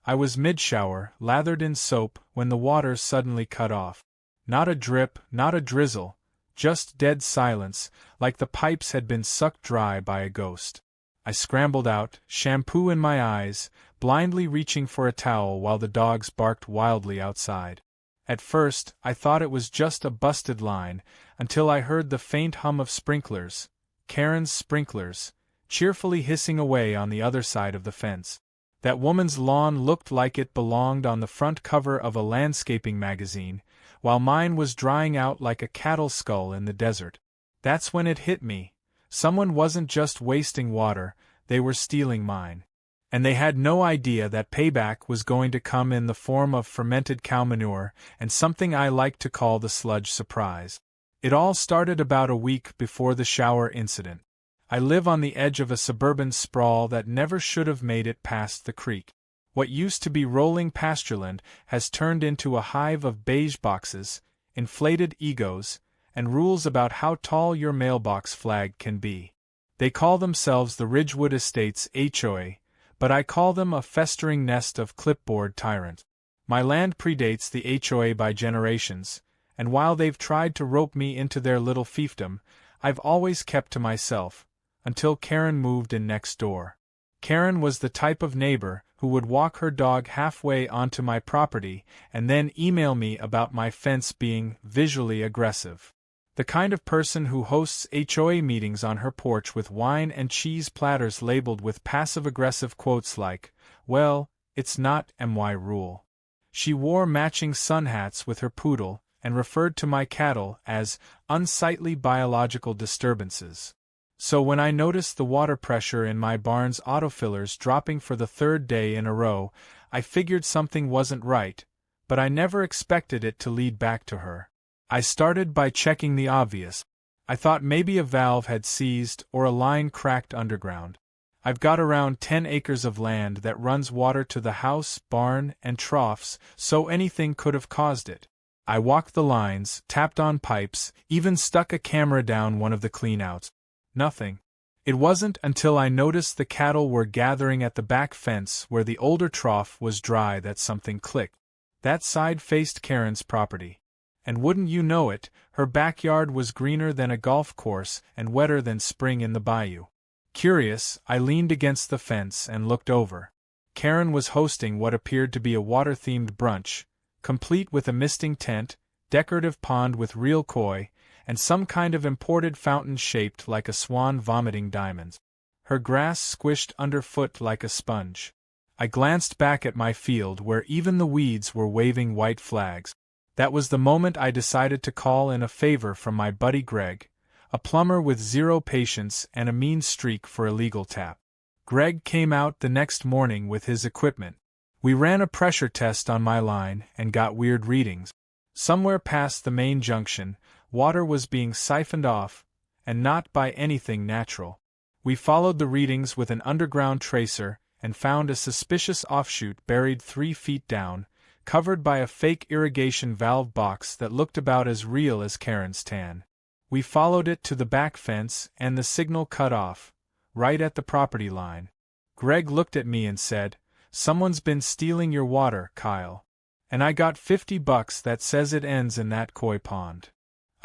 I was mid-shower, lathered in soap, when the water suddenly cut off. Not a drip, not a drizzle, just dead silence, like the pipes had been sucked dry by a ghost. I scrambled out, shampoo in my eyes, blindly reaching for a towel while the dogs barked wildly outside. At first, I thought it was just a busted line, until I heard the faint hum of sprinklers, Karen's sprinklers, cheerfully hissing away on the other side of the fence. That woman's lawn looked like it belonged on the front cover of a landscaping magazine, while mine was drying out like a cattle skull in the desert. That's when it hit me. Someone wasn't just wasting water, they were stealing mine. And they had no idea that payback was going to come in the form of fermented cow manure and something I like to call the sludge surprise. It all started about a week before the shower incident. I live on the edge of a suburban sprawl that never should have made it past the creek. What used to be rolling pastureland has turned into a hive of beige boxes, inflated egos, and rules about how tall your mailbox flag can be. They call themselves the Ridgewood Estates HOA, but I call them a festering nest of clipboard tyrants. My land predates the HOA by generations, and while they've tried to rope me into their little fiefdom, I've always kept to myself, until Karen moved in next door. Karen was the type of neighbor who would walk her dog halfway onto my property and then email me about my fence being visually aggressive. The kind of person who hosts HOA meetings on her porch with wine and cheese platters labeled with passive-aggressive quotes like, "Well, it's not my rule." She wore matching sun hats with her poodle and referred to my cattle as unsightly biological disturbances. So when I noticed the water pressure in my barn's autofillers dropping for the third day in a row, I figured something wasn't right, but I never expected it to lead back to her. I started by checking the obvious. I thought maybe a valve had seized or a line cracked underground. I've got around 10 acres of land that runs water to the house, barn, and troughs, so anything could have caused it. I walked the lines, tapped on pipes, even stuck a camera down one of the cleanouts. Nothing. It wasn't until I noticed the cattle were gathering at the back fence where the older trough was dry that something clicked. That side faced Karen's property. And wouldn't you know it, her backyard was greener than a golf course and wetter than spring in the bayou. Curious, I leaned against the fence and looked over. Karen was hosting what appeared to be a water-themed brunch, complete with a misting tent, decorative pond with real koi, and some kind of imported fountain shaped like a swan vomiting diamonds. Her grass squished underfoot like a sponge. I glanced back at my field where even the weeds were waving white flags. That was the moment I decided to call in a favor from my buddy Greg, a plumber with zero patience and a mean streak for illegal tap. Greg came out the next morning with his equipment. We ran a pressure test on my line and got weird readings. Somewhere past the main junction, water was being siphoned off, and not by anything natural. We followed the readings with an underground tracer and found a suspicious offshoot buried 3 feet down, covered by a fake irrigation valve box that looked about as real as Karen's tan. We followed it to the back fence and the signal cut off, right at the property line. Greg looked at me and said, "Someone's been stealing your water, Kyle. And I got $50 that says it ends in that koi pond."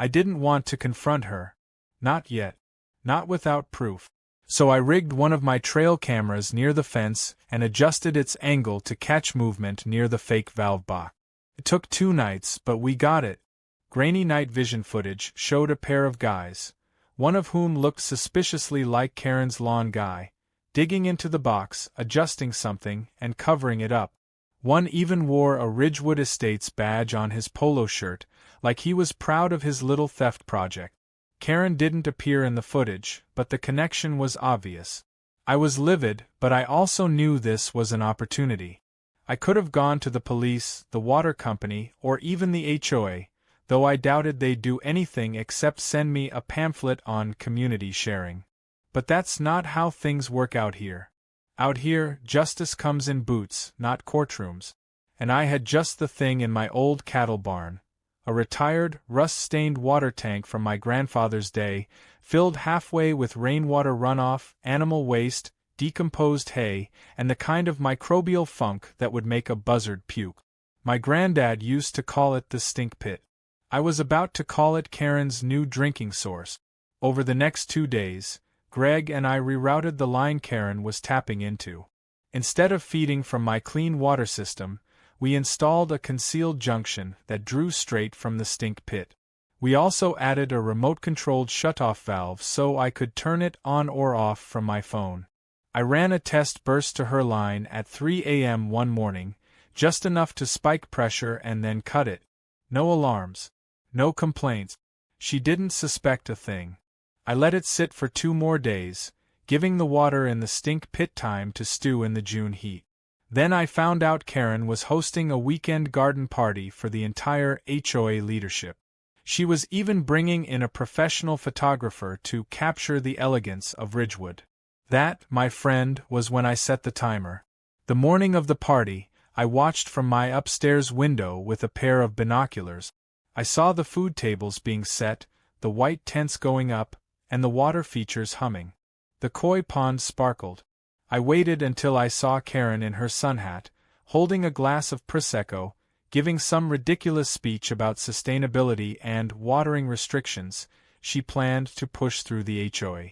I didn't want to confront her. Not yet. Not without proof. So I rigged one of my trail cameras near the fence and adjusted its angle to catch movement near the fake valve box. It took 2 nights, but we got it. Grainy night vision footage showed a pair of guys, one of whom looked suspiciously like Karen's lawn guy, digging into the box, adjusting something, and covering it up. One even wore a Ridgewood Estates badge on his polo shirt, like he was proud of his little theft project. Karen didn't appear in the footage, but the connection was obvious. I was livid, but I also knew this was an opportunity. I could have gone to the police, the water company, or even the HOA, though I doubted they'd do anything except send me a pamphlet on community sharing. But that's not how things work out here. Out here, justice comes in boots, not courtrooms. And I had just the thing in my old cattle barn. A retired, rust-stained water tank from my grandfather's day, filled halfway with rainwater runoff, animal waste, decomposed hay, and the kind of microbial funk that would make a buzzard puke. My granddad used to call it the stink pit. I was about to call it Karen's new drinking source. Over the next 2 days, Greg and I rerouted the line Karen was tapping into. Instead of feeding from my clean water system, we installed a concealed junction that drew straight from the stink pit. We also added a remote-controlled shutoff valve so I could turn it on or off from my phone. I ran a test burst to her line at 3 a.m. one morning, just enough to spike pressure and then cut it. No alarms. No complaints. She didn't suspect a thing. I let it sit for 2 more days, giving the water in the stink pit time to stew in the June heat. Then I found out Karen was hosting a weekend garden party for the entire HOA leadership. She was even bringing in a professional photographer to capture the elegance of Ridgewood. That, my friend, was when I set the timer. The morning of the party, I watched from my upstairs window with a pair of binoculars. I saw the food tables being set, the white tents going up, and the water features humming. The koi pond sparkled. I waited until I saw Karen in her sun hat, holding a glass of Prosecco, giving some ridiculous speech about sustainability and watering restrictions she planned to push through the HOA.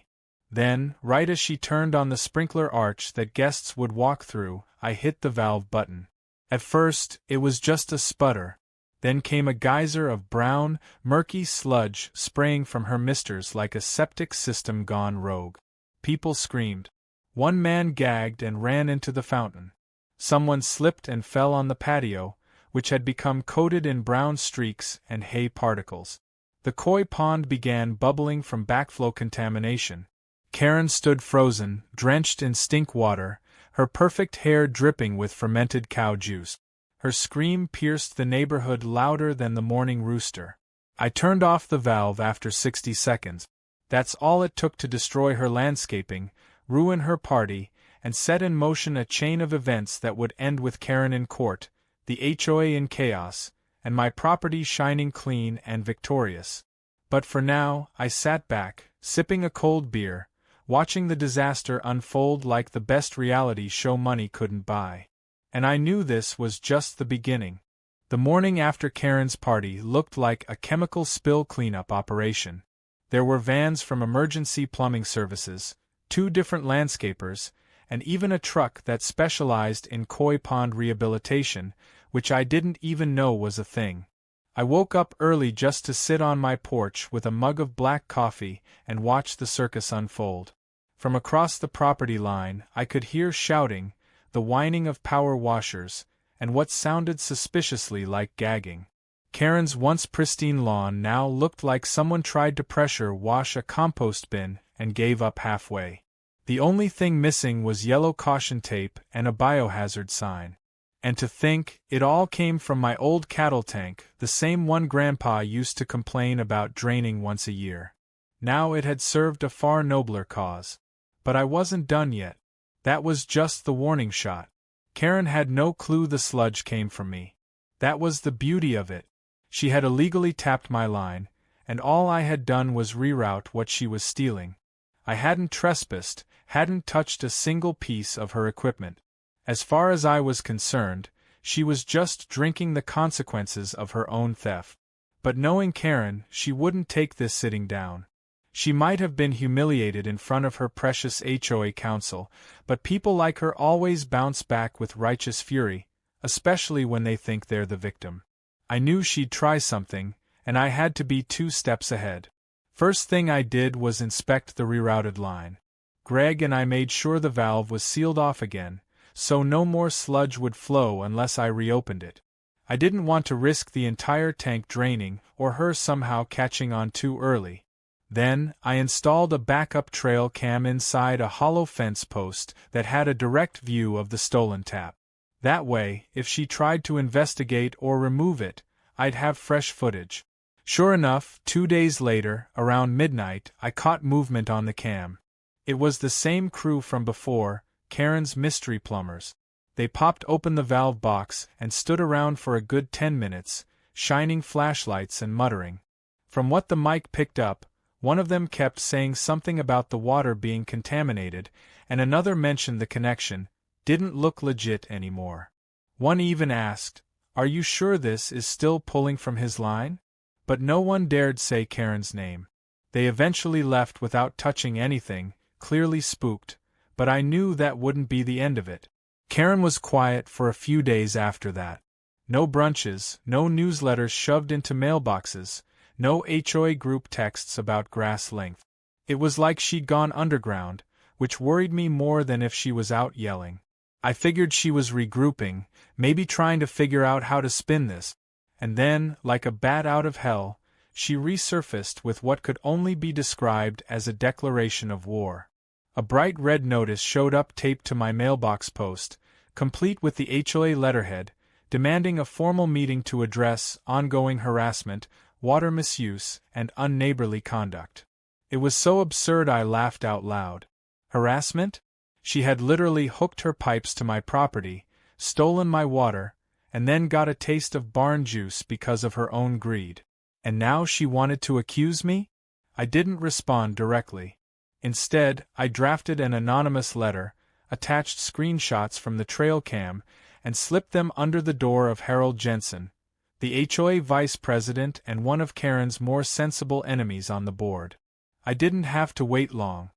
Then, right as she turned on the sprinkler arch that guests would walk through, I hit the valve button. At first, it was just a sputter. Then came a geyser of brown, murky sludge spraying from her misters like a septic system gone rogue. People screamed. One man gagged and ran into the fountain. Someone slipped and fell on the patio, which had become coated in brown streaks and hay particles. The koi pond began bubbling from backflow contamination. Karen stood frozen, drenched in stink water, her perfect hair dripping with fermented cow juice. Her scream pierced the neighborhood louder than the morning rooster. I turned off the valve after 60 seconds. That's all it took to destroy her landscaping, ruin her party, and set in motion a chain of events that would end with Karen in court, the HOA in chaos, and my property shining clean and victorious. But for now, I sat back, sipping a cold beer, watching the disaster unfold like the best reality show money couldn't buy. And I knew this was just the beginning. The morning after Karen's party looked like a chemical spill cleanup operation. There were vans from emergency plumbing services, 2 different landscapers, and even a truck that specialized in koi pond rehabilitation, which I didn't even know was a thing. I woke up early just to sit on my porch with a mug of black coffee and watch the circus unfold. From across the property line, I could hear shouting, the whining of power washers, and what sounded suspiciously like gagging. Karen's once pristine lawn now looked like someone tried to pressure wash a compost bin and gave up halfway. The only thing missing was yellow caution tape and a biohazard sign. And to think, it all came from my old cattle tank, the same one Grandpa used to complain about draining once a year. Now it had served a far nobler cause. But I wasn't done yet. That was just the warning shot. Karen had no clue the sludge came from me. That was the beauty of it. She had illegally tapped my line, and all I had done was reroute what she was stealing. I hadn't trespassed, hadn't touched a single piece of her equipment. As far as I was concerned, she was just drinking the consequences of her own theft. But knowing Karen, she wouldn't take this sitting down. She might have been humiliated in front of her precious HOA council, but people like her always bounce back with righteous fury, especially when they think they're the victim. I knew she'd try something, and I had to be 2 steps ahead. First thing I did was inspect the rerouted line. Greg and I made sure the valve was sealed off again, so no more sludge would flow unless I reopened it. I didn't want to risk the entire tank draining or her somehow catching on too early. Then, I installed a backup trail cam inside a hollow fence post that had a direct view of the stolen tap. That way, if she tried to investigate or remove it, I'd have fresh footage. Sure enough, 2 days later, around midnight, I caught movement on the cam. It was the same crew from before, Karen's mystery plumbers. They popped open the valve box and stood around for a good 10 minutes, shining flashlights and muttering. From what the mic picked up, One of them kept saying something about the water being contaminated, and another mentioned the connection didn't look legit anymore. One even asked, "Are you sure this is still pulling from his line?" But no one dared say Karen's name. They eventually left without touching anything, clearly spooked, but I knew that wouldn't be the end of it. Karen was quiet for a few days after that. No brunches, no newsletters shoved into mailboxes, no HOA group texts about grass length. It was like she'd gone underground, which worried me more than if she was out yelling. I figured she was regrouping, maybe trying to figure out how to spin this, and then, like a bat out of hell, she resurfaced with what could only be described as a declaration of war. A bright red notice showed up taped to my mailbox post, complete with the HOA letterhead, demanding a formal meeting to address ongoing harassment, water misuse, and unneighborly conduct. It was so absurd I laughed out loud. Harassment? She had literally hooked her pipes to my property, stolen my water, and then got a taste of barn juice because of her own greed. And now she wanted to accuse me? I didn't respond directly. Instead, I drafted an anonymous letter, attached screenshots from the trail cam, and slipped them under the door of Harold Jensen, the HOA vice president and one of Karen's more sensible enemies on the board. I didn't have to wait long.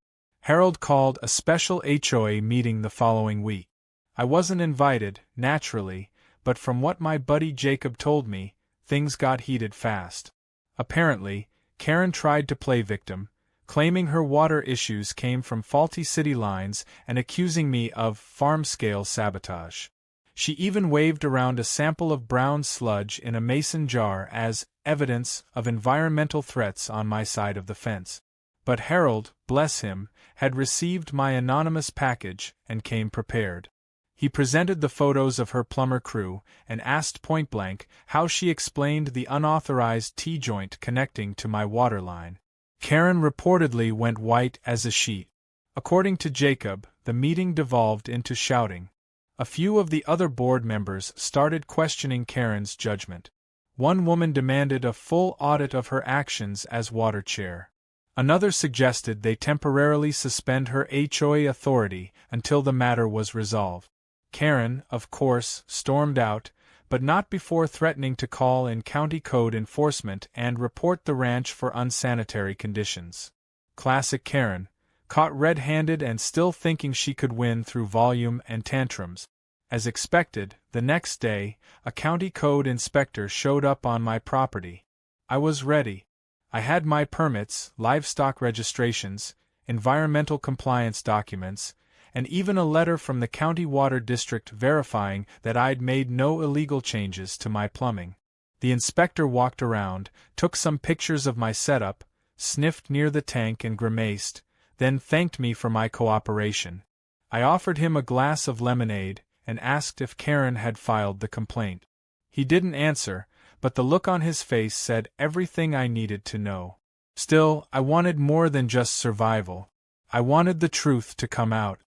Harold called a special HOA meeting the following week. I wasn't invited, naturally, but from what my buddy Jacob told me, things got heated fast. Apparently, Karen tried to play victim, claiming her water issues came from faulty city lines and accusing me of farm-scale sabotage. She even waved around a sample of brown sludge in a mason jar as evidence of environmental threats on my side of the fence. But Harold, bless him, had received my anonymous package and came prepared. He presented the photos of her plumber crew and asked point-blank how she explained the unauthorized T-joint connecting to my water line. Karen reportedly went white as a sheet. According to Jacob, the meeting devolved into shouting. A few of the other board members started questioning Karen's judgment. One woman demanded a full audit of her actions as water chair. Another suggested they temporarily suspend her HOA authority until the matter was resolved. Karen, of course, stormed out, but not before threatening to call in county code enforcement and report the ranch for unsanitary conditions. Classic Karen, caught red-handed and still thinking she could win through volume and tantrums. As expected, the next day, a county code inspector showed up on my property. I was ready. I had my permits, livestock registrations, environmental compliance documents, and even a letter from the county water district verifying that I'd made no illegal changes to my plumbing. The inspector walked around, took some pictures of my setup, sniffed near the tank and grimaced, then thanked me for my cooperation. I offered him a glass of lemonade and asked if Karen had filed the complaint. He didn't answer, but the look on his face said everything I needed to know. Still, I wanted more than just survival. I wanted the truth to come out.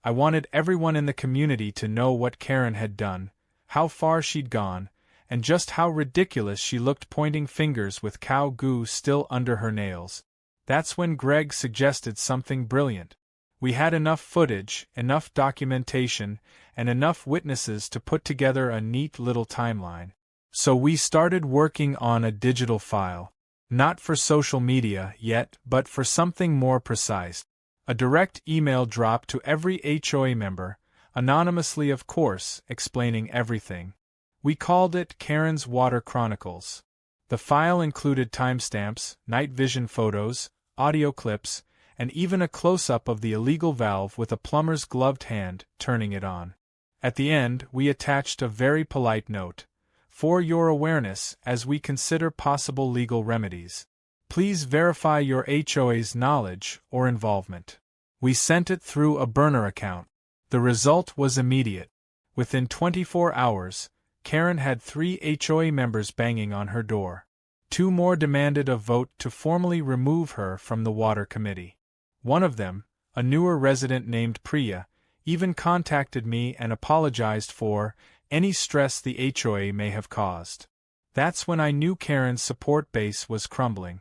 I wanted everyone in the community to know what Karen had done, how far she'd gone, and just how ridiculous she looked pointing fingers with cow goo still under her nails. That's when Greg suggested something brilliant. We had enough footage, enough documentation, and enough witnesses to put together a neat little timeline. So we started working on a digital file. Not for social media yet, but for something more precise. A direct email dropped to every HOA member, anonymously of course, explaining everything. We called it Karen's Water Chronicles. The file included timestamps, night vision photos, audio clips, and even a close-up of the illegal valve with a plumber's gloved hand turning it on. At the end, we attached a very polite note. For your awareness, as we consider possible legal remedies, please verify your HOA's knowledge or involvement. We sent it through a burner account. The result was immediate. Within 24 hours, Karen had 3 HOA members banging on her door. 2 more demanded a vote to formally remove her from the water committee. One of them, a newer resident named Priya, even contacted me and apologized for any stress the HOA may have caused. That's when I knew Karen's support base was crumbling.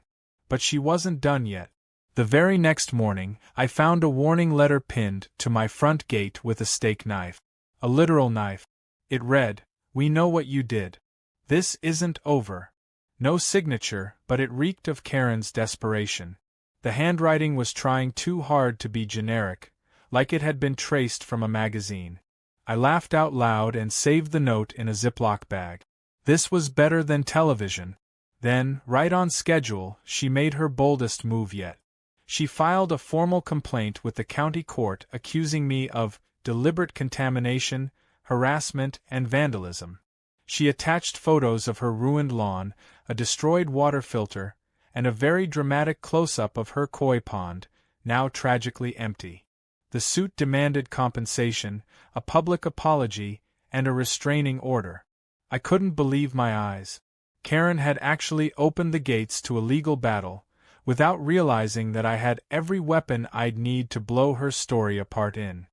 But she wasn't done yet. The very next morning, I found a warning letter pinned to my front gate with a steak knife. A literal knife. It read, "We know what you did. This isn't over." No signature, but it reeked of Karen's desperation. The handwriting was trying too hard to be generic, like it had been traced from a magazine. I laughed out loud and saved the note in a Ziploc bag. This was better than television. Then, right on schedule, she made her boldest move yet. She filed a formal complaint with the county court accusing me of deliberate contamination, harassment, and vandalism. She attached photos of her ruined lawn, a destroyed water filter, and a very dramatic close-up of her koi pond, now tragically empty. The suit demanded compensation, a public apology, and a restraining order. I couldn't believe my eyes. Karen had actually opened the gates to a legal battle, without realizing that I had every weapon I'd need to blow her story apart in.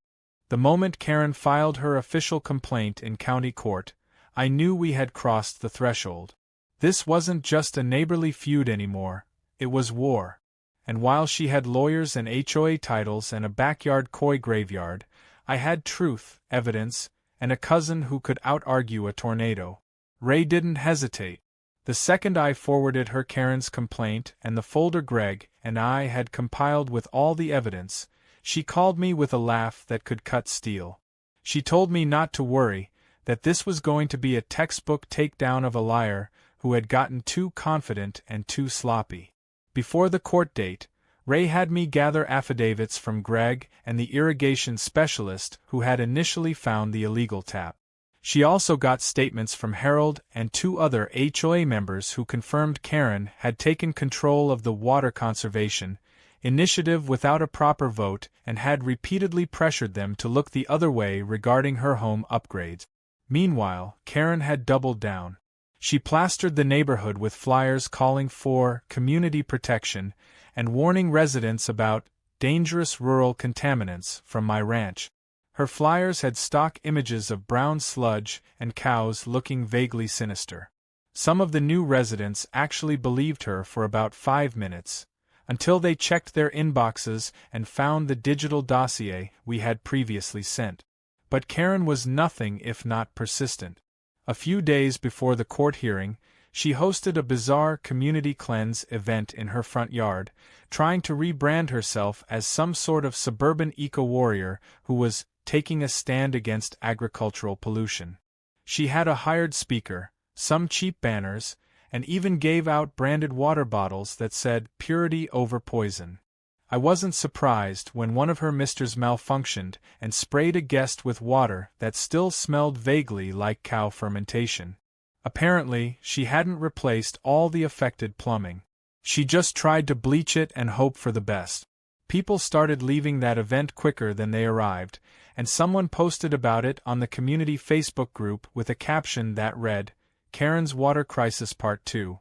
The moment Karen filed her official complaint in county court, I knew we had crossed the threshold. This wasn't just a neighborly feud anymore, it was war. And while she had lawyers and HOA titles and a backyard koi graveyard, I had truth, evidence, and a cousin who could out-argue a tornado. Ray didn't hesitate. The second I forwarded her Karen's complaint and the folder Greg and I had compiled with all the evidence, she called me with a laugh that could cut steel. She told me not to worry, that this was going to be a textbook takedown of a liar who had gotten too confident and too sloppy. Before the court date, Ray had me gather affidavits from Greg and the irrigation specialist who had initially found the illegal tap. She also got statements from Harold and 2 other HOA members who confirmed Karen had taken control of the water conservation initiative without a proper vote and had repeatedly pressured them to look the other way regarding her home upgrades. Meanwhile, Karen had doubled down. She plastered the neighborhood with flyers calling for community protection and warning residents about dangerous rural contaminants from my ranch. Her flyers had stock images of brown sludge and cows looking vaguely sinister. Some of the new residents actually believed her for about 5 minutes, until they checked their inboxes and found the digital dossier we had previously sent. But Karen was nothing if not persistent. A few days before the court hearing, she hosted a bizarre community cleanse event in her front yard, trying to rebrand herself as some sort of suburban eco-warrior who was taking a stand against agricultural pollution. She had a hired speaker, some cheap banners, and even gave out branded water bottles that said "Purity over Poison." I wasn't surprised when one of her misters malfunctioned and sprayed a guest with water that still smelled vaguely like cow fermentation. Apparently, she hadn't replaced all the affected plumbing. She just tried to bleach it and hope for the best. People started leaving that event quicker than they arrived, and someone posted about it on the community Facebook group with a caption that read, "Karen's Water Crisis Part 2,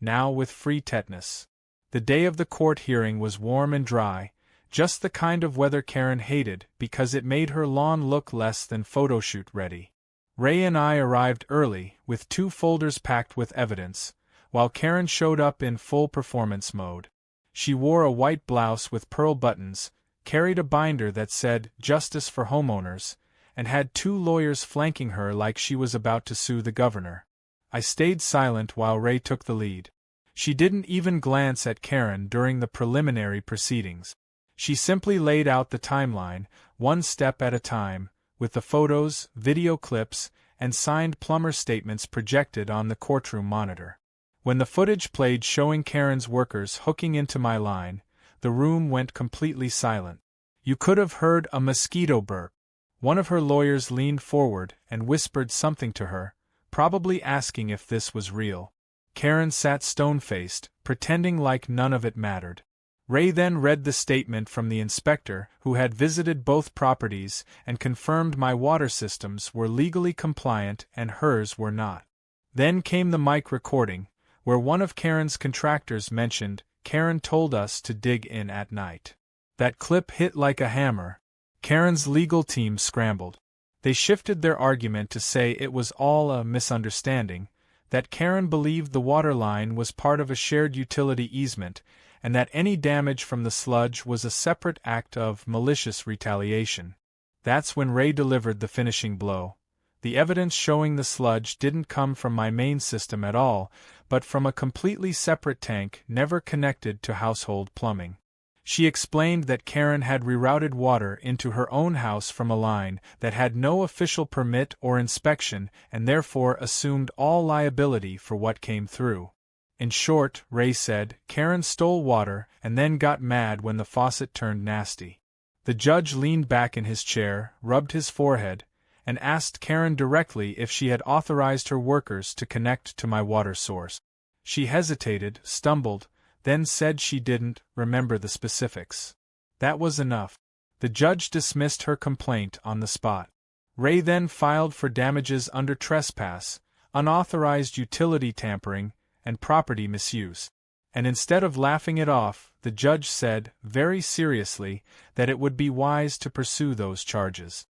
now with free tetanus." The day of the court hearing was warm and dry, just the kind of weather Karen hated because it made her lawn look less than photoshoot ready. Ray and I arrived early, with 2 folders packed with evidence, while Karen showed up in full performance mode. She wore a white blouse with pearl buttons, carried a binder that said "Justice for Homeowners," and had 2 lawyers flanking her like she was about to sue the governor. I stayed silent while Ray took the lead. She didn't even glance at Karen during the preliminary proceedings. She simply laid out the timeline, one step at a time, with the photos, video clips, and signed plumber statements projected on the courtroom monitor. When the footage played showing Karen's workers hooking into my line, the room went completely silent. You could have heard a mosquito burp. One of her lawyers leaned forward and whispered something to her, probably asking if this was real. Karen sat stone-faced, pretending like none of it mattered. Ray then read the statement from the inspector who had visited both properties and confirmed my water systems were legally compliant and hers were not. Then came the mic recording, where one of Karen's contractors mentioned, "Karen told us to dig in at night." That clip hit like a hammer. Karen's legal team scrambled. They shifted their argument to say it was all a misunderstanding, that Karen believed the water line was part of a shared utility easement, and that any damage from the sludge was a separate act of malicious retaliation. That's when Ray delivered the finishing blow. The evidence showing the sludge didn't come from my main system at all, but from a completely separate tank never connected to household plumbing. She explained that Karen had rerouted water into her own house from a line that had no official permit or inspection and therefore assumed all liability for what came through. In short, Ray said, Karen stole water and then got mad when the faucet turned nasty. The judge leaned back in his chair, rubbed his forehead, and asked Karen directly if she had authorized her workers to connect to my water source. She hesitated, stumbled, then said she didn't remember the specifics. That was enough. The judge dismissed her complaint on the spot. Ray then filed for damages under trespass, unauthorized utility tampering, and property misuse. And instead of laughing it off, the judge said, very seriously, that it would be wise to pursue those charges.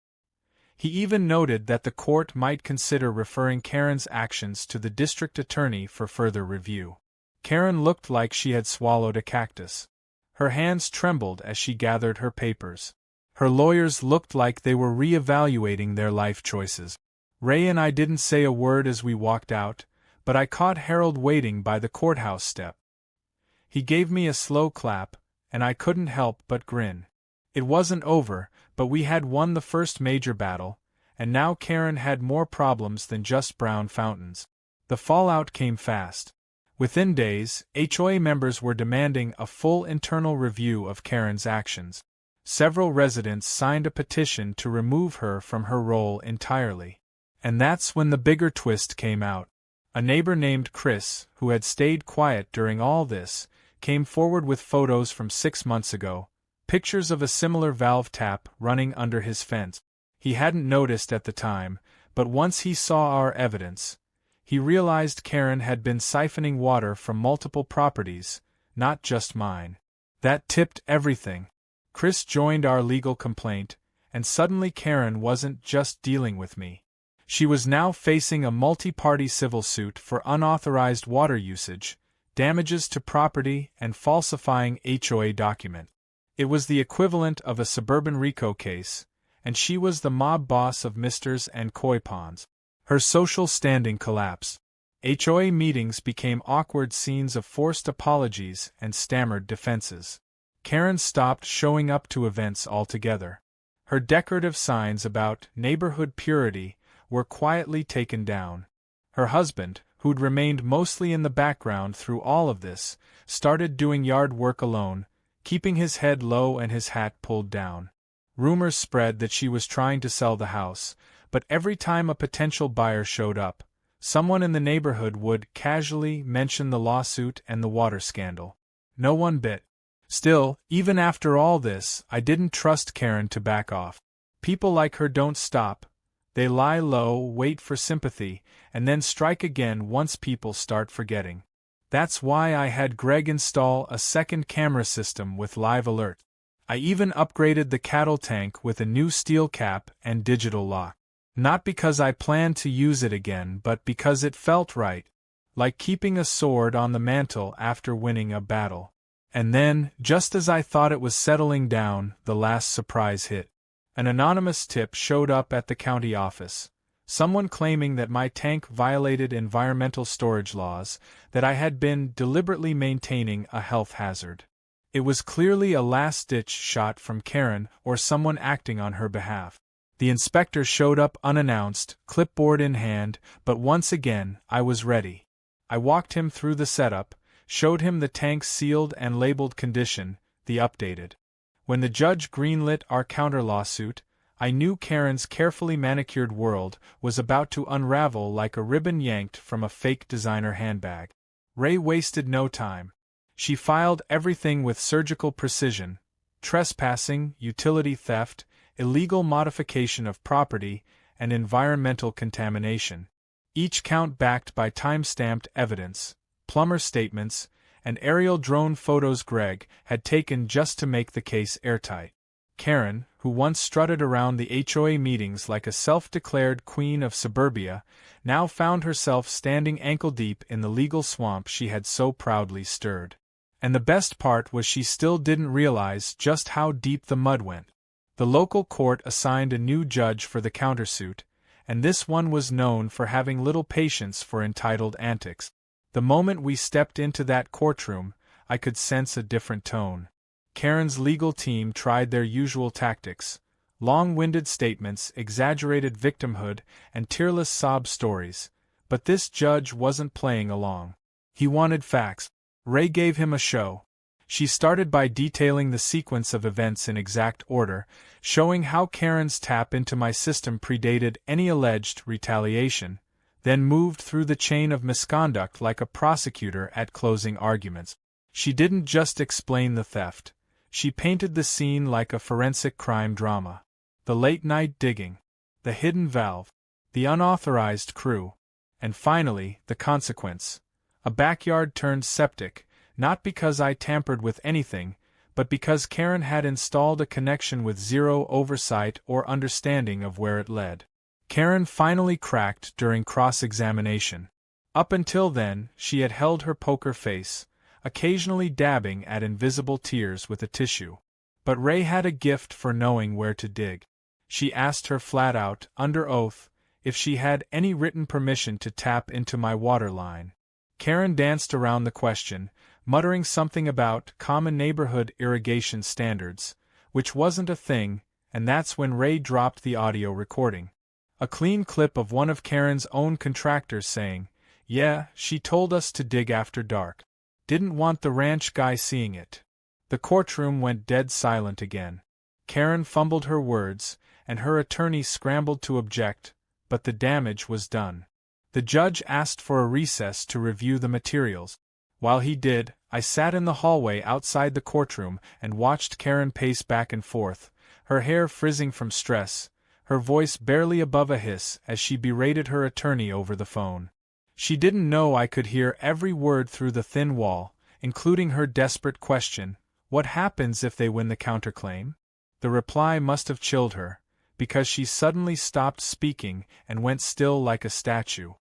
He even noted that the court might consider referring Karen's actions to the district attorney for further review. Karen looked like she had swallowed a cactus. Her hands trembled as she gathered her papers. Her lawyers looked like they were re-evaluating their life choices. Ray and I didn't say a word as we walked out, but I caught Harold waiting by the courthouse step. He gave me a slow clap, and I couldn't help but grin. It wasn't over, but we had won the first major battle, and now Karen had more problems than just brown fountains. The fallout came fast. Within days, HOA members were demanding a full internal review of Karen's actions. Several residents signed a petition to remove her from her role entirely. And that's when the bigger twist came out. A neighbor named Chris, who had stayed quiet during all this, came forward with photos from 6 months ago, pictures of a similar valve tap running under his fence. He hadn't noticed at the time, but once he saw our evidence, he realized Karen had been siphoning water from multiple properties, not just mine. That tipped everything. Chris joined our legal complaint, and suddenly Karen wasn't just dealing with me. She was now facing a multi-party civil suit for unauthorized water usage, damages to property, and falsifying HOA document. It was the equivalent of a suburban RICO case, and she was the mob boss of Misters and Koi Ponds. Her social standing collapsed. HOA meetings became awkward scenes of forced apologies and stammered defenses. Karen stopped showing up to events altogether. Her decorative signs about neighborhood purity were quietly taken down. Her husband, who'd remained mostly in the background through all of this, started doing yard work alone, keeping his head low and his hat pulled down. Rumors spread that she was trying to sell the house, but every time a potential buyer showed up, someone in the neighborhood would casually mention the lawsuit and the water scandal. No one bit. Still, even after all this, I didn't trust Karen to back off. People like her don't stop. They lie low, wait for sympathy, and then strike again once people start forgetting. That's why I had Greg install a second camera system with live alert. I even upgraded the cattle tank with a new steel cap and digital lock. Not because I planned to use it again, but because it felt right, like keeping a sword on the mantle after winning a battle. And then, just as I thought it was settling down, the last surprise hit. An anonymous tip showed up at the county office. Someone claiming that my tank violated environmental storage laws, that I had been deliberately maintaining a health hazard. It was clearly a last-ditch shot from Karen or someone acting on her behalf. The inspector showed up unannounced, clipboard in hand, but once again, I was ready. I walked him through the setup, showed him the tank's sealed and labeled condition, the updated. When the judge greenlit our counter-lawsuit, I knew Karen's carefully manicured world was about to unravel like a ribbon yanked from a fake designer handbag. Ray wasted no time. She filed everything with surgical precision: trespassing, utility theft, illegal modification of property, and environmental contamination. Each count backed by time-stamped evidence, plumber statements, and aerial drone photos Greg had taken just to make the case airtight. Karen, who once strutted around the HOA meetings like a self-declared queen of suburbia, now found herself standing ankle-deep in the legal swamp she had so proudly stirred. And the best part was she still didn't realize just how deep the mud went. The local court assigned a new judge for the countersuit, and this one was known for having little patience for entitled antics. The moment we stepped into that courtroom, I could sense a different tone. Karen's legal team tried their usual tactics: long-winded statements, exaggerated victimhood, and tearless sob stories. But this judge wasn't playing along. He wanted facts. Ray gave him a show. She started by detailing the sequence of events in exact order, showing how Karen's tap into my system predated any alleged retaliation, then moved through the chain of misconduct like a prosecutor at closing arguments. She didn't just explain the theft. She painted the scene like a forensic crime drama. The late-night digging, the hidden valve, the unauthorized crew, and finally, the consequence. A backyard turned septic, not because I tampered with anything, but because Karen had installed a connection with zero oversight or understanding of where it led. Karen finally cracked during cross-examination. Up until then, she had held her poker face, occasionally dabbing at invisible tears with a tissue. But Ray had a gift for knowing where to dig. She asked her flat out, under oath, if she had any written permission to tap into my water line. Karen danced around the question, muttering something about common neighborhood irrigation standards, which wasn't a thing, and that's when Ray dropped the audio recording. A clean clip of one of Karen's own contractors saying, "Yeah, she told us to dig after dark. Didn't want the ranch guy seeing it." The courtroom went dead silent again. Karen fumbled her words, and her attorney scrambled to object, but the damage was done. The judge asked for a recess to review the materials. While he did, I sat in the hallway outside the courtroom and watched Karen pace back and forth, her hair frizzing from stress, her voice barely above a hiss as she berated her attorney over the phone. She didn't know I could hear every word through the thin wall, including her desperate question, "What happens if they win the counterclaim?" The reply must have chilled her, because she suddenly stopped speaking and went still like a statue.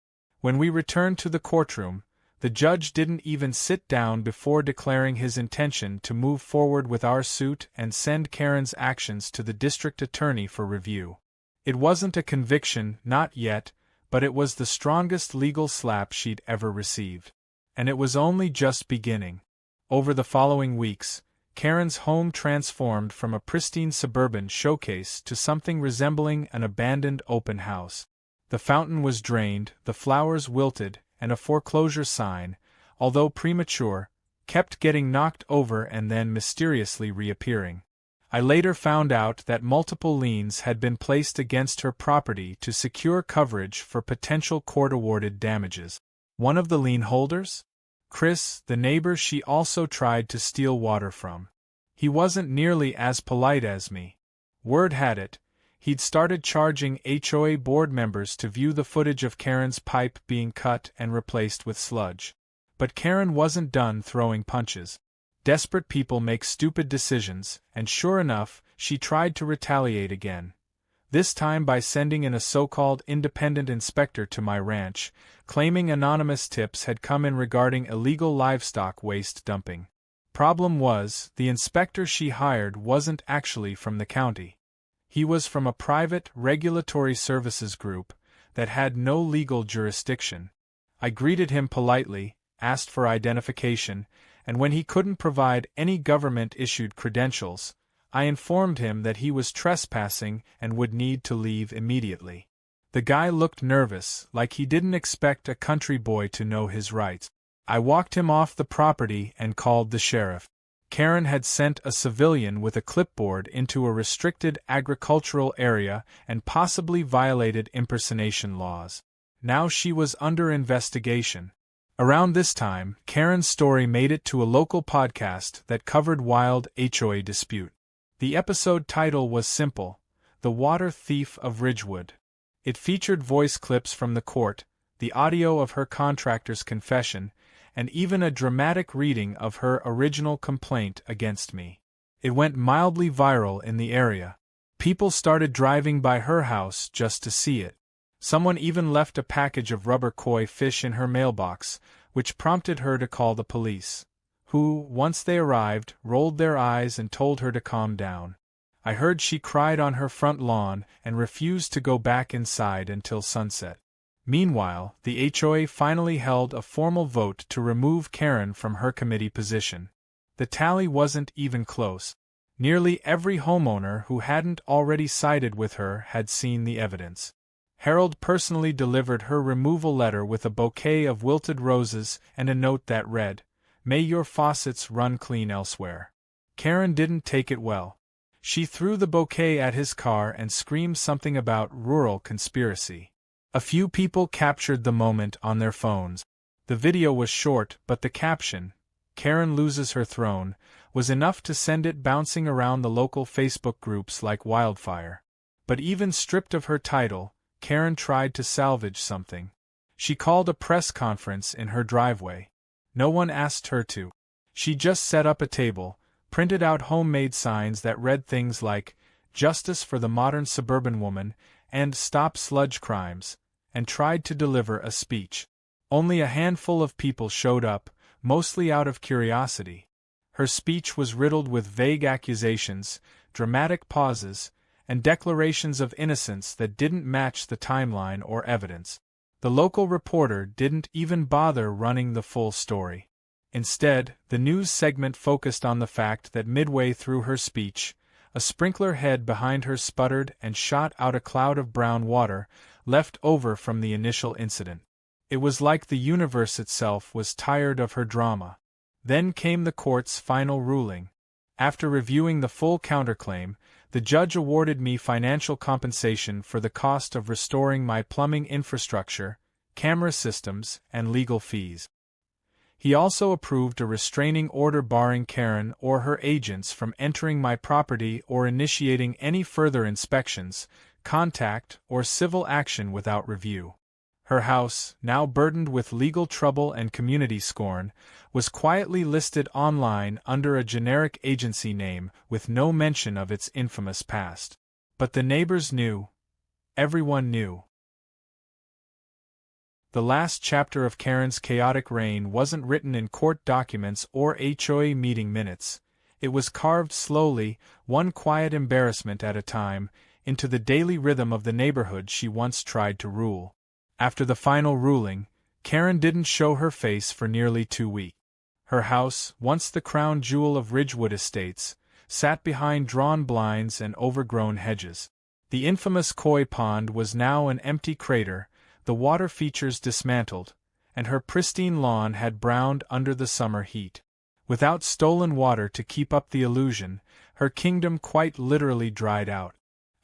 When we returned to the courtroom, the judge didn't even sit down before declaring his intention to move forward with our suit and send Karen's actions to the district attorney for review. It wasn't a conviction, not yet, but it was the strongest legal slap she'd ever received. And it was only just beginning. Over the following weeks, Karen's home transformed from a pristine suburban showcase to something resembling an abandoned open house. The fountain was drained, the flowers wilted, and a foreclosure sign, although premature, kept getting knocked over and then mysteriously reappearing. I later found out that multiple liens had been placed against her property to secure coverage for potential court-awarded damages. One of the lien holders? Chris, the neighbor she also tried to steal water from. He wasn't nearly as polite as me. Word had it, he'd started charging HOA board members to view the footage of Karen's pipe being cut and replaced with sludge. But Karen wasn't done throwing punches. Desperate people make stupid decisions, and sure enough, she tried to retaliate again. This time by sending in a so-called independent inspector to my ranch, claiming anonymous tips had come in regarding illegal livestock waste dumping. Problem was, the inspector she hired wasn't actually from the county. He was from a private regulatory services group that had no legal jurisdiction. I greeted him politely, asked for identification, and when he couldn't provide any government-issued credentials, I informed him that he was trespassing and would need to leave immediately. The guy looked nervous, like he didn't expect a country boy to know his rights. I walked him off the property and called the sheriff. Karen had sent a civilian with a clipboard into a restricted agricultural area and possibly violated impersonation laws. Now she was under investigation. Around this time, Karen's story made it to a local podcast that covered wild HOA dispute. The episode title was simple, The Water Thief of Ridgewood. It featured voice clips from the court, the audio of her contractor's confession, and even a dramatic reading of her original complaint against me. It went mildly viral in the area. People started driving by her house just to see it. Someone even left a package of rubber koi fish in her mailbox, which prompted her to call the police, who, once they arrived, rolled their eyes and told her to calm down. I heard she cried on her front lawn and refused to go back inside until sunset. Meanwhile, the HOA finally held a formal vote to remove Karen from her committee position. The tally wasn't even close. Nearly every homeowner who hadn't already sided with her had seen the evidence. Harold personally delivered her removal letter with a bouquet of wilted roses and a note that read, "May your faucets run clean elsewhere." Karen didn't take it well. She threw the bouquet at his car and screamed something about rural conspiracy. A few people captured the moment on their phones. The video was short, but the caption, "Karen loses her throne," was enough to send it bouncing around the local Facebook groups like wildfire. But even stripped of her title, Karen tried to salvage something. She called a press conference in her driveway. No one asked her to. She just set up a table, printed out homemade signs that read things like, "Justice for the modern suburban woman," and "Stop sludge crimes," and tried to deliver a speech. Only a handful of people showed up, mostly out of curiosity. Her speech was riddled with vague accusations, dramatic pauses, and declarations of innocence that didn't match the timeline or evidence. The local reporter didn't even bother running the full story. Instead, the news segment focused on the fact that midway through her speech, a sprinkler head behind her sputtered and shot out a cloud of brown water, left over from the initial incident. It was like the universe itself was tired of her drama. Then came the court's final ruling. After reviewing the full counterclaim, the judge awarded me financial compensation for the cost of restoring my plumbing infrastructure, camera systems, and legal fees. He also approved a restraining order barring Karen or her agents from entering my property or initiating any further inspections, contact, or civil action without review. Her house, now burdened with legal trouble and community scorn, was quietly listed online under a generic agency name with no mention of its infamous past. But the neighbors knew. Everyone knew. The last chapter of Karen's chaotic reign wasn't written in court documents or HOA meeting minutes. It was carved slowly, one quiet embarrassment at a time, into the daily rhythm of the neighborhood she once tried to rule. After the final ruling, Karen didn't show her face for nearly 2 weeks. Her house, once the crown jewel of Ridgewood Estates, sat behind drawn blinds and overgrown hedges. The infamous koi pond was now an empty crater, the water features dismantled, and her pristine lawn had browned under the summer heat. Without stolen water to keep up the illusion, her kingdom quite literally dried out.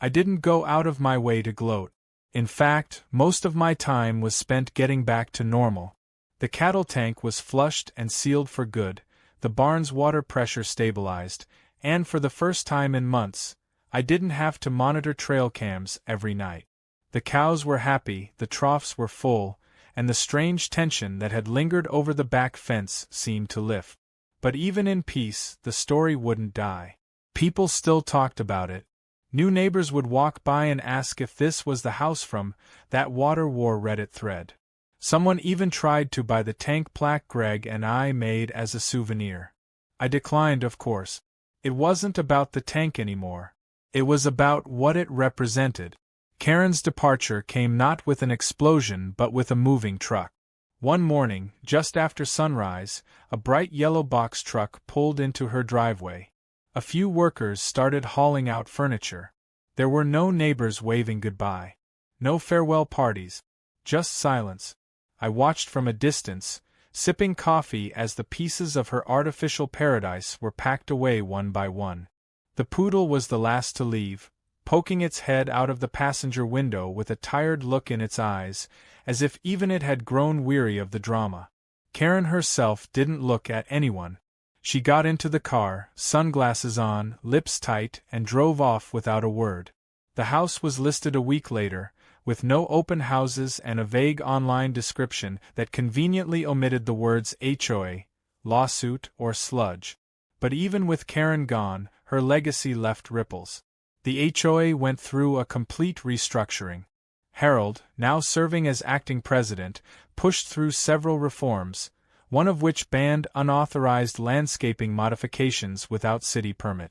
I didn't go out of my way to gloat. In fact, most of my time was spent getting back to normal. The cattle tank was flushed and sealed for good, the barn's water pressure stabilized, and for the first time in months, I didn't have to monitor trail cams every night. The cows were happy, the troughs were full, and the strange tension that had lingered over the back fence seemed to lift. But even in peace, the story wouldn't die. People still talked about it. New neighbors would walk by and ask if this was the house from that water war Reddit thread. Someone even tried to buy the tank plaque Greg and I made as a souvenir. I declined, of course. It wasn't about the tank anymore. It was about what it represented. Karen's departure came not with an explosion but with a moving truck. One morning, just after sunrise, a bright yellow box truck pulled into her driveway. A few workers started hauling out furniture. There were no neighbors waving goodbye. No farewell parties. Just silence. I watched from a distance, sipping coffee as the pieces of her artificial paradise were packed away one by one. The poodle was the last to leave, poking its head out of the passenger window with a tired look in its eyes, as if even it had grown weary of the drama. Karen herself didn't look at anyone. She got into the car, sunglasses on, lips tight, and drove off without a word. The house was listed a week later, with no open houses and a vague online description that conveniently omitted the words HOA, lawsuit, or sludge. But even with Karen gone, her legacy left ripples. The HOA went through a complete restructuring. Harold, now serving as acting president, pushed through several reforms, one of which banned unauthorized landscaping modifications without city permit.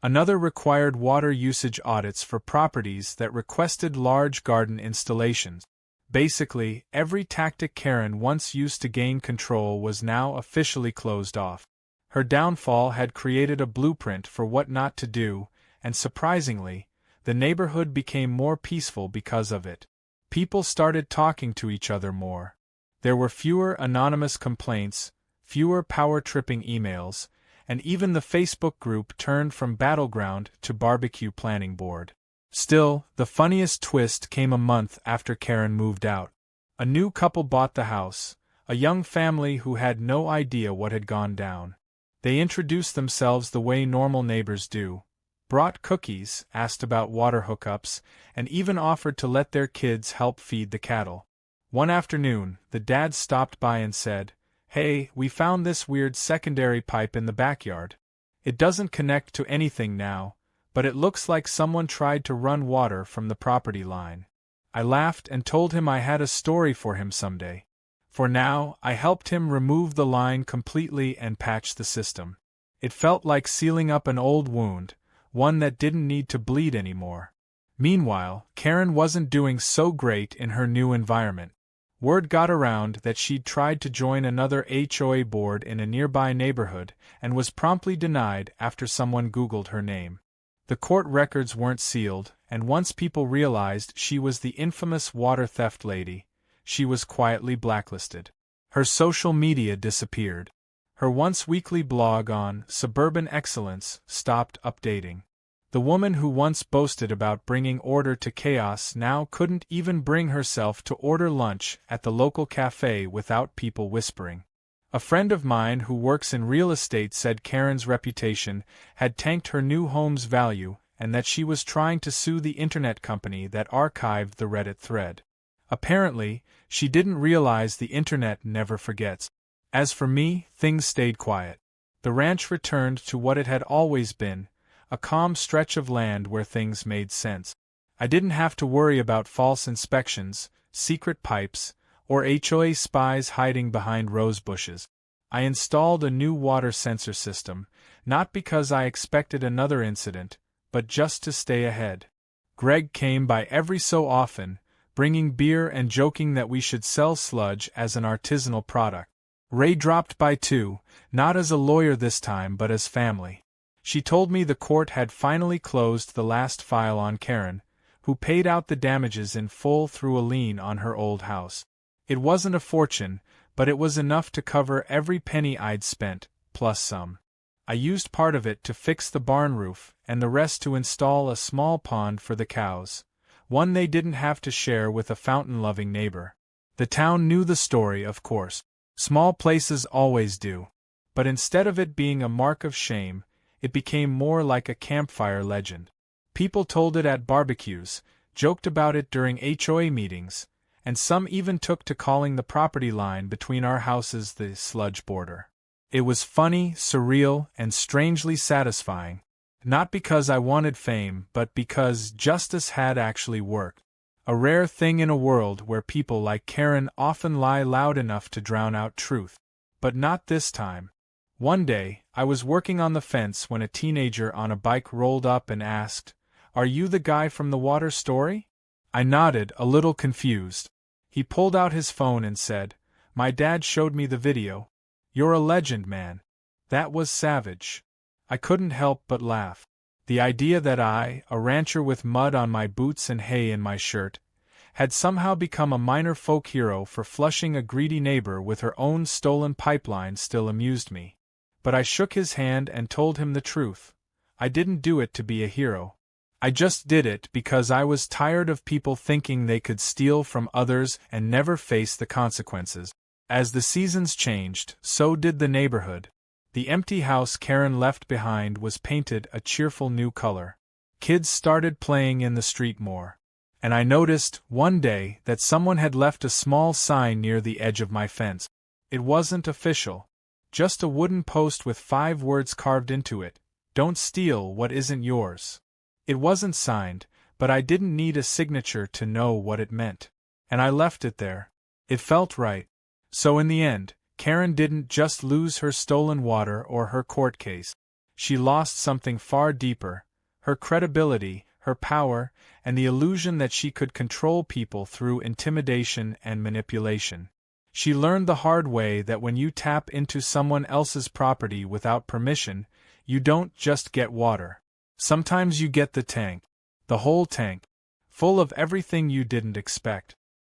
Another required water usage audits for properties that requested large garden installations. Basically, every tactic Karen once used to gain control was now officially closed off. Her downfall had created a blueprint for what not to do, and surprisingly, the neighborhood became more peaceful because of it. People started talking to each other more. There were fewer anonymous complaints, fewer power-tripping emails, and even the Facebook group turned from battleground to barbecue planning board. Still, the funniest twist came a month after Karen moved out. A new couple bought the house, a young family who had no idea what had gone down. They introduced themselves the way normal neighbors do, brought cookies, asked about water hookups, and even offered to let their kids help feed the cattle. One afternoon, the dad stopped by and said, "Hey, we found this weird secondary pipe in the backyard. It doesn't connect to anything now, but it looks like someone tried to run water from the property line." I laughed and told him I had a story for him someday. For now, I helped him remove the line completely and patch the system. It felt like sealing up an old wound, one that didn't need to bleed anymore. Meanwhile, Karen wasn't doing so great in her new environment. Word got around that she'd tried to join another HOA board in a nearby neighborhood and was promptly denied after someone Googled her name. The court records weren't sealed, and once people realized she was the infamous water theft lady, she was quietly blacklisted. Her social media disappeared. Her once weekly blog on suburban excellence stopped updating. The woman who once boasted about bringing order to chaos now couldn't even bring herself to order lunch at the local cafe without people whispering. A friend of mine who works in real estate said Karen's reputation had tanked her new home's value and that she was trying to sue the internet company that archived the Reddit thread. Apparently, she didn't realize the internet never forgets. As for me, things stayed quiet. The ranch returned to what it had always been, a calm stretch of land where things made sense. I didn't have to worry about false inspections, secret pipes, or HOA spies hiding behind rose bushes. I installed a new water sensor system, not because I expected another incident, but just to stay ahead. Greg came by every so often, bringing beer and joking that we should sell sludge as an artisanal product. Ray dropped by too, not as a lawyer this time but as family. She told me the court had finally closed the last file on Karen, who paid out the damages in full through a lien on her old house. It wasn't a fortune, but it was enough to cover every penny I'd spent, plus some. I used part of it to fix the barn roof and the rest to install a small pond for the cows, one they didn't have to share with a fountain-loving neighbor. The town knew the story, of course. Small places always do. But instead of it being a mark of shame, it became more like a campfire legend. People told it at barbecues, joked about it during HOA meetings, and some even took to calling the property line between our houses the sludge border. It was funny, surreal, and strangely satisfying. Not because I wanted fame, but because justice had actually worked. A rare thing in a world where people like Karen often lie loud enough to drown out truth. But not this time. One day, I was working on the fence when a teenager on a bike rolled up and asked, "Are you the guy from the water story?" I nodded, a little confused. He pulled out his phone and said, "My dad showed me the video. You're a legend, man." That was savage. I couldn't help but laugh. The idea that I, a rancher with mud on my boots and hay in my shirt, had somehow become a minor folk hero for flushing a greedy neighbor with her own stolen pipeline still amused me. But I shook his hand and told him the truth. I didn't do it to be a hero. I just did it because I was tired of people thinking they could steal from others and never face the consequences. As the seasons changed, so did the neighborhood. The empty house Karen left behind was painted a cheerful new color. Kids started playing in the street more. And I noticed, one day, that someone had left a small sign near the edge of my fence. It wasn't official. Just a wooden post with 5 words carved into it: "Don't steal what isn't yours." It wasn't signed, but I didn't need a signature to know what it meant. And I left it there. It felt right. So in the end, Karen didn't just lose her stolen water or her court case. She lost something far deeper: her credibility, her power, and the illusion that she could control people through intimidation and manipulation. She learned the hard way that when you tap into someone else's property without permission, you don't just get water. Sometimes you get the tank. The whole tank. Full of everything you didn't expect.